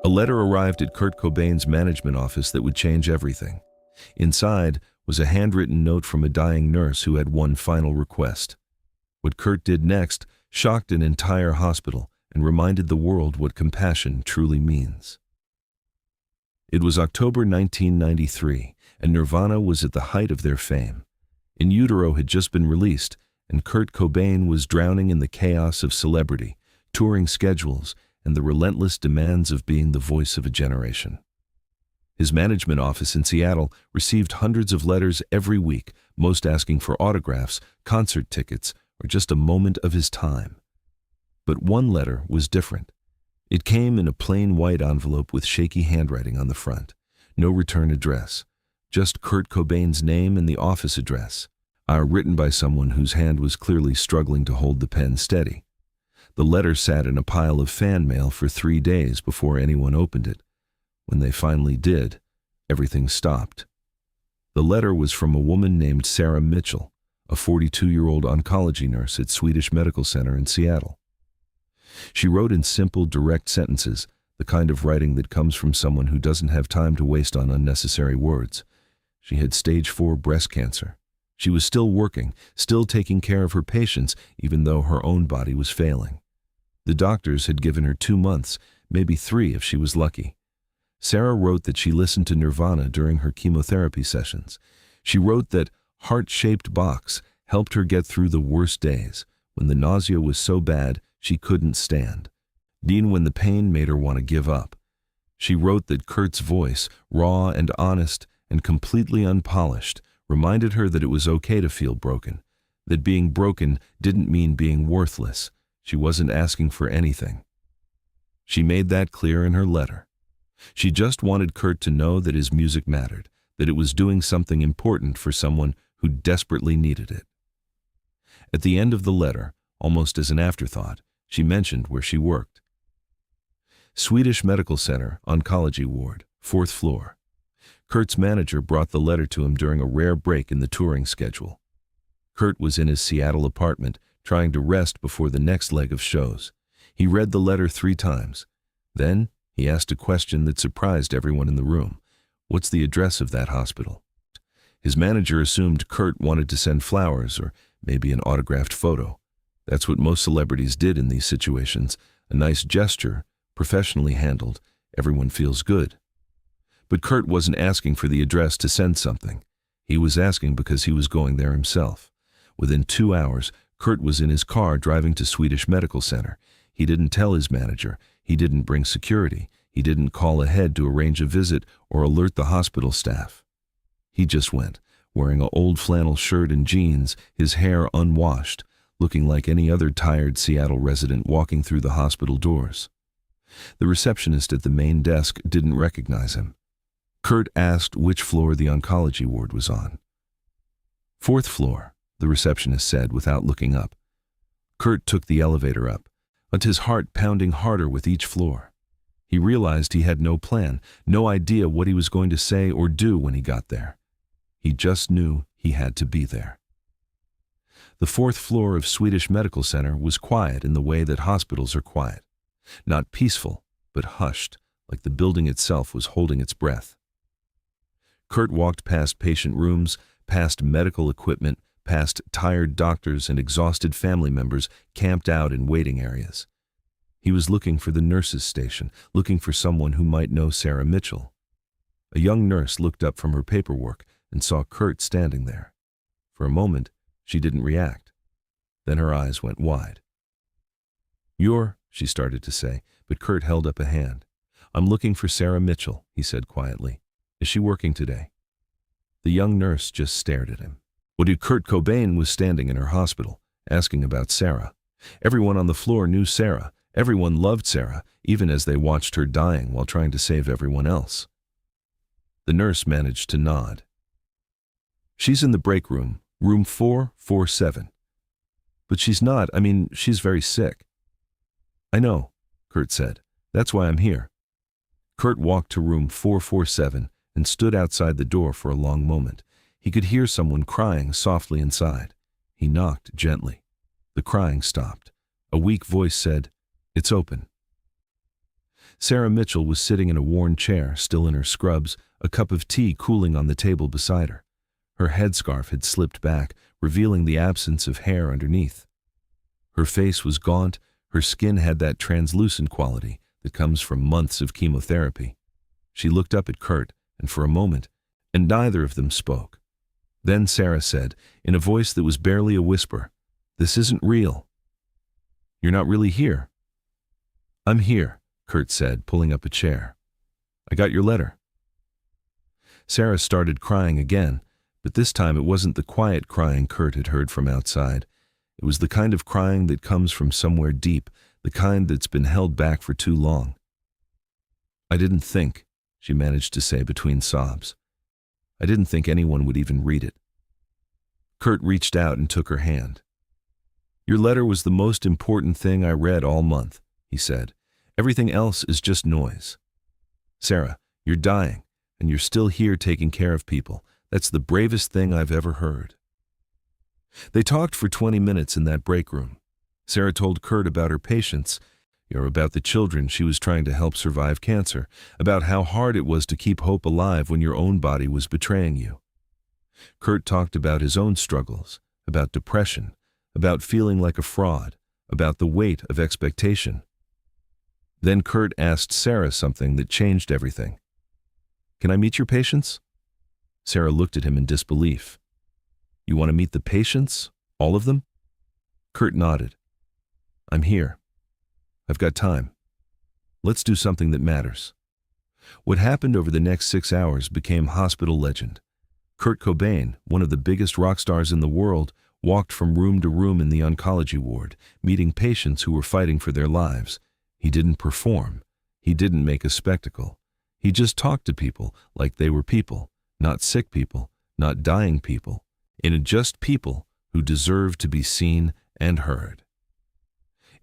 A letter arrived at Kurt Cobain's management office that would change everything. Inside was a handwritten note from a dying nurse who had one final request. What Kurt did next shocked an entire hospital and reminded the world what compassion truly means. It was October 1993, and Nirvana was at the height of their fame. In Utero had just been released, and Kurt Cobain was drowning in the chaos of celebrity, touring schedules, and the relentless demands of being the voice of a generation. His management office in Seattle received hundreds of letters every week, most asking for autographs, concert tickets, or just a moment of his time. But one letter was different. It came in a plain white envelope with shaky handwriting on the front. No return address, just Kurt Cobain's name and the office address, written by someone whose hand was clearly struggling to hold the pen steady. The letter sat in a pile of fan mail for 3 days before anyone opened it. When they finally did, everything stopped. The letter was from a woman named Sarah Mitchell, a 42-year-old oncology nurse at Swedish Medical Center in Seattle. She wrote in simple, direct sentences, the kind of writing that comes from someone who doesn't have time to waste on unnecessary words. She had stage 4 breast cancer. She was still working, still taking care of her patients, even though her own body was failing. The doctors had given her 2 months, maybe 3 if she was lucky. Sarah wrote that she listened to Nirvana during her chemotherapy sessions. She wrote that Heart-Shaped Box helped her get through the worst days, when the nausea was so bad she couldn't stand, even when the pain made her want to give up. She wrote that Kurt's voice, raw and honest and completely unpolished, reminded her that it was okay to feel broken, that being broken didn't mean being worthless. She wasn't asking for anything. She made that clear in her letter. She just wanted Kurt to know that his music mattered, that it was doing something important for someone who desperately needed it. At the end of the letter, almost as an afterthought, she mentioned where she worked. Swedish Medical Center, Oncology Ward, 4th floor. Kurt's manager brought the letter to him during a rare break in the touring schedule. Kurt was in his Seattle apartment, trying to rest before the next leg of shows. He read the letter 3 times. Then, he asked a question that surprised everyone in the room. What's the address of that hospital? His manager assumed Kurt wanted to send flowers or maybe an autographed photo. That's what most celebrities did in these situations. A nice gesture, professionally handled. Everyone feels good. But Kurt wasn't asking for the address to send something. He was asking because he was going there himself. Within 2 hours, Kurt was in his car driving to Swedish Medical Center. He didn't tell his manager. He didn't bring security. He didn't call ahead to arrange a visit or alert the hospital staff. He just went, wearing an old flannel shirt and jeans, his hair unwashed, looking like any other tired Seattle resident walking through the hospital doors. The receptionist at the main desk didn't recognize him. Kurt asked which floor the oncology ward was on. 4th floor, the receptionist said without looking up. Kurt took the elevator up, but his heart pounding harder with each floor. He realized he had no plan, no idea what he was going to say or do when he got there. He just knew he had to be there. The 4th floor of Swedish Medical Center was quiet in the way that hospitals are quiet. Not peaceful, but hushed, like the building itself was holding its breath. Kurt walked past patient rooms, past medical equipment, past tired doctors and exhausted family members camped out in waiting areas. He was looking for the nurses' station, looking for someone who might know Sarah Mitchell. A young nurse looked up from her paperwork and saw Kurt standing there. For a moment, she didn't react. Then her eyes went wide. She started to say, but Kurt held up a hand. "I'm looking for Sarah Mitchell," he said quietly. "Is she working today?" The young nurse just stared at him. Kurt Cobain was standing in her hospital, asking about Sarah. Everyone on the floor knew Sarah. Everyone loved Sarah, even as they watched her dying while trying to save everyone else. The nurse managed to nod. "She's in the break room, room 447. But she's not, she's very sick." "I know," Kurt said. "That's why I'm here." Kurt walked to room 447 and stood outside the door for a long moment. He could hear someone crying softly inside. He knocked gently. The crying stopped. A weak voice said, "It's open." Sarah Mitchell was sitting in a worn chair, still in her scrubs, a cup of tea cooling on the table beside her. Her headscarf had slipped back, revealing the absence of hair underneath. Her face was gaunt, her skin had that translucent quality that comes from months of chemotherapy. She looked up at Kurt, and for a moment, and neither of them spoke. Then Sarah said, in a voice that was barely a whisper, "This isn't real. You're not really here." "I'm here," Kurt said, pulling up a chair. "I got your letter." Sarah started crying again, but this time it wasn't the quiet crying Kurt had heard from outside. It was the kind of crying that comes from somewhere deep, the kind that's been held back for too long. "I didn't think," she managed to say between sobs. "I didn't think anyone would even read it." Kurt reached out and took her hand. "Your letter was the most important thing I read all month," he said. "Everything else is just noise. Sarah, you're dying, and you're still here taking care of people. That's the bravest thing I've ever heard." They talked for 20 minutes in that break room. Sarah told Kurt about her patients, about the children she was trying to help survive cancer, about how hard it was to keep hope alive when your own body was betraying you. Kurt talked about his own struggles, about depression, about feeling like a fraud, about the weight of expectation. Then Kurt asked Sarah something that changed everything. "Can I meet your patients?" Sarah looked at him in disbelief. "You want to meet the patients? All of them?" Kurt nodded. "I'm here. I've got time. Let's do something that matters." What happened over the next 6 hours became hospital legend. Kurt Cobain, one of the biggest rock stars in the world, walked from room to room in the oncology ward, meeting patients who were fighting for their lives. He didn't perform. He didn't make a spectacle. He just talked to people like they were people, not sick people, not dying people, just people who deserved to be seen and heard.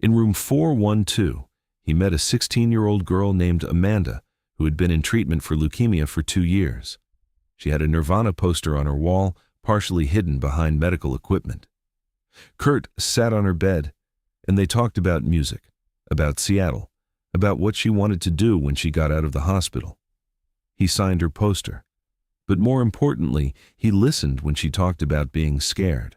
In room 412, he met a 16-year-old girl named Amanda who had been in treatment for leukemia for 2 years. She had a Nirvana poster on her wall, partially hidden behind medical equipment. Kurt sat on her bed, and they talked about music, about Seattle, about what she wanted to do when she got out of the hospital. He signed her poster. But more importantly, he listened when she talked about being scared.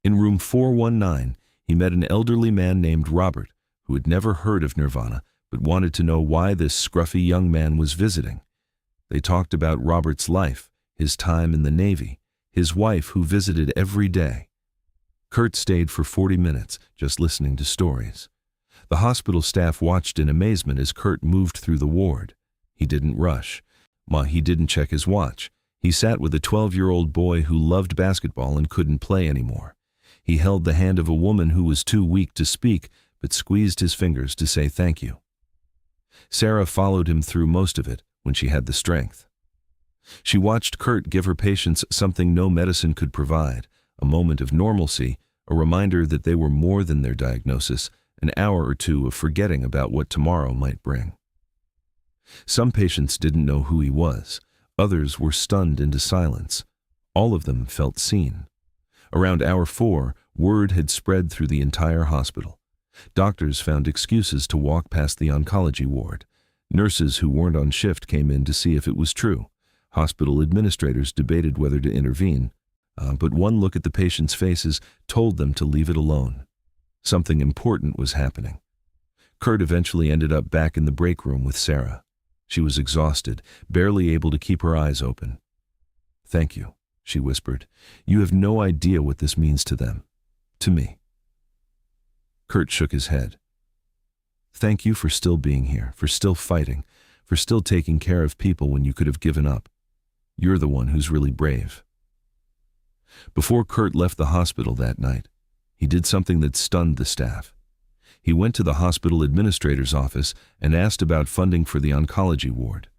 In room 419, he met an elderly man named Robert, who had never heard of Nirvana, but wanted to know why this scruffy young man was visiting. They talked about Robert's life, his time in the Navy, his wife who visited every day. Kurt stayed for 40 minutes, just listening to stories. The hospital staff watched in amazement as Kurt moved through the ward. He didn't rush. He didn't check his watch. He sat with a 12-year-old boy who loved basketball and couldn't play anymore. He held the hand of a woman who was too weak to speak, but squeezed his fingers to say thank you. Sarah followed him through most of it when she had the strength. She watched Kurt give her patients something no medicine could provide, a moment of normalcy, a reminder that they were more than their diagnosis, an hour or two of forgetting about what tomorrow might bring. Some patients didn't know who he was. Others were stunned into silence. All of them felt seen. Around hour 4, word had spread through the entire hospital. Doctors found excuses to walk past the oncology ward. Nurses who weren't on shift came in to see if it was true. Hospital administrators debated whether to intervene, but one look at the patients' faces told them to leave it alone. Something important was happening. Kurt eventually ended up back in the break room with Sarah. She was exhausted, barely able to keep her eyes open. "Thank you," she whispered. "You have no idea what this means to them. To me." Kurt shook his head. "Thank you for still being here, for still fighting, for still taking care of people when you could have given up. You're the one who's really brave." Before Kurt left the hospital that night, he did something that stunned the staff. He went to the hospital administrator's office and asked about funding for the oncology ward.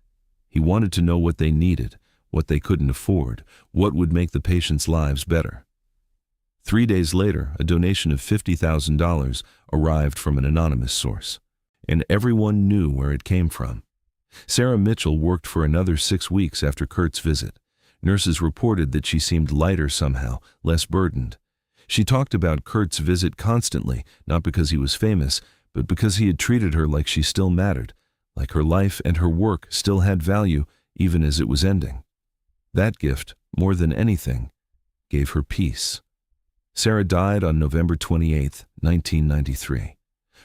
He wanted to know what they needed, what they couldn't afford, what would make the patients' lives better. 3 days later, a donation of $50,000 arrived from an anonymous source, and everyone knew where it came from. Sarah Mitchell worked for another 6 weeks after Kurt's visit. Nurses reported that she seemed lighter somehow, less burdened. She talked about Kurt's visit constantly, not because he was famous, but because he had treated her like she still mattered, like her life and her work still had value even as it was ending. That gift, more than anything, gave her peace. Sarah died on November 28, 1993.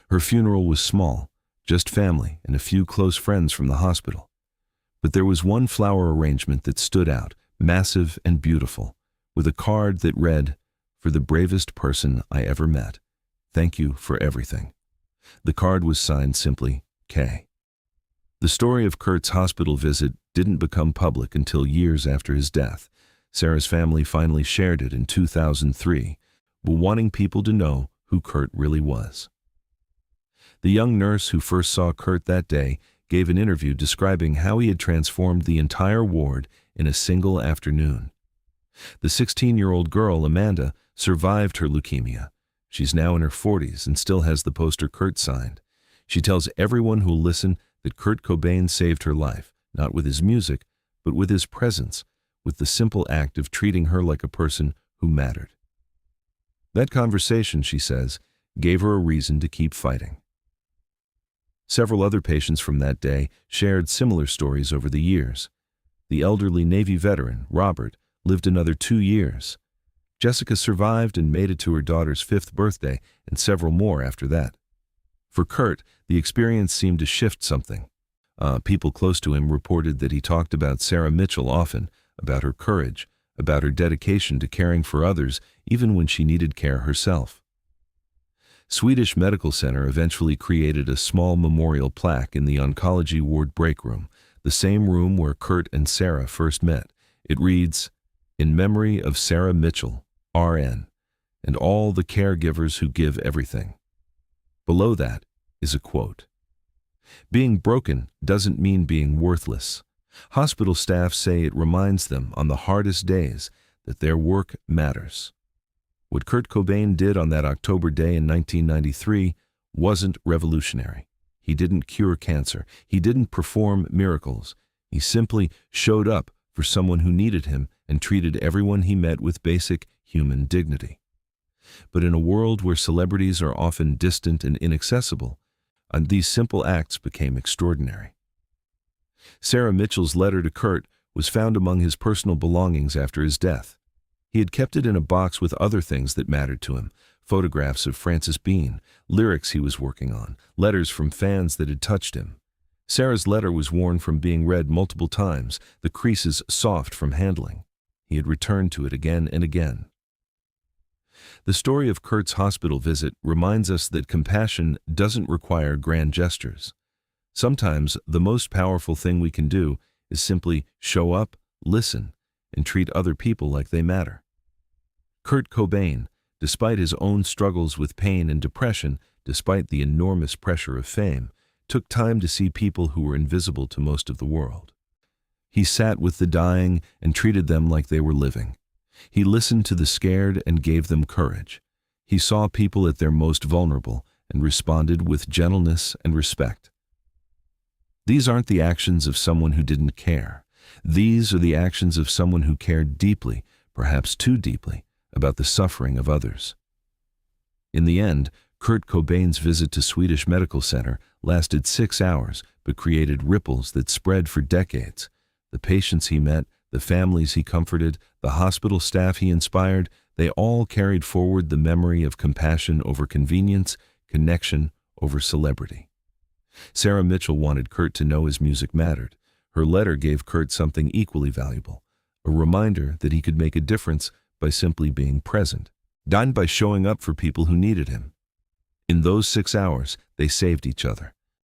Her funeral was small, just family and a few close friends from the hospital. But there was one flower arrangement that stood out, massive and beautiful, with a card that read, "For the bravest person I ever met, thank you for everything." The card was signed simply, K. The story of Kurt's hospital visit didn't become public until years after his death. Sarah's family finally shared it in 2003, wanting people to know who Kurt really was. The young nurse who first saw Kurt that day gave an interview describing how he had transformed the entire ward in a single afternoon. The 16-year-old girl, Amanda, survived her leukemia. She's now in her 40s and still has the poster Kurt signed. She tells everyone who'll listen that Kurt Cobain saved her life, not with his music, but with his presence, with the simple act of treating her like a person who mattered. That conversation, she says, gave her a reason to keep fighting. Several other patients from that day shared similar stories over the years. The elderly Navy veteran, Robert, lived another 2 years. Jessica survived and made it to her daughter's 5th birthday and several more after that. For Kurt, the experience seemed to shift something. People close to him reported that he talked about Sarah Mitchell often, about her courage, about her dedication to caring for others even when she needed care herself. Swedish Medical Center eventually created a small memorial plaque in the oncology ward break room, the same room where Kurt and Sarah first met. It reads, "In memory of Sarah Mitchell, RN, and all the caregivers who give everything." Below that is a quote. "Being broken doesn't mean being worthless. Hospital staff say it reminds them on the hardest days that their work matters." What Kurt Cobain did on that October day in 1993 wasn't revolutionary. He didn't cure cancer. He didn't perform miracles. He simply showed up for someone who needed him and treated everyone he met with basic human dignity. But in a world where celebrities are often distant and inaccessible, these simple acts became extraordinary. Sarah Mitchell's letter to Kurt was found among his personal belongings after his death. He had kept it in a box with other things that mattered to him, photographs of Frances Bean, lyrics he was working on, letters from fans that had touched him. Sarah's letter was worn from being read multiple times, the creases soft from handling. He had returned to it again and again. The story of Kurt's hospital visit reminds us that compassion doesn't require grand gestures. Sometimes the most powerful thing we can do is simply show up, listen, and treat other people like they matter. Kurt Cobain, despite his own struggles with pain and depression, despite the enormous pressure of fame, took time to see people who were invisible to most of the world. He sat with the dying and treated them like they were living. He listened to the scared and gave them courage. He saw people at their most vulnerable and responded with gentleness and respect. These aren't the actions of someone who didn't care. These are the actions of someone who cared deeply, perhaps too deeply, about the suffering of others. In the end, Kurt Cobain's visit to Swedish Medical Center lasted 6 hours, but created ripples that spread for decades. The patients he met, the families he comforted, the hospital staff he inspired, they all carried forward the memory of compassion over convenience, connection over celebrity. Sarah Mitchell wanted Kurt to know his music mattered. Her letter gave Kurt something equally valuable, a reminder that he could make a difference by simply being present, by showing up for people who needed him. In those 6 hours, they saved each other.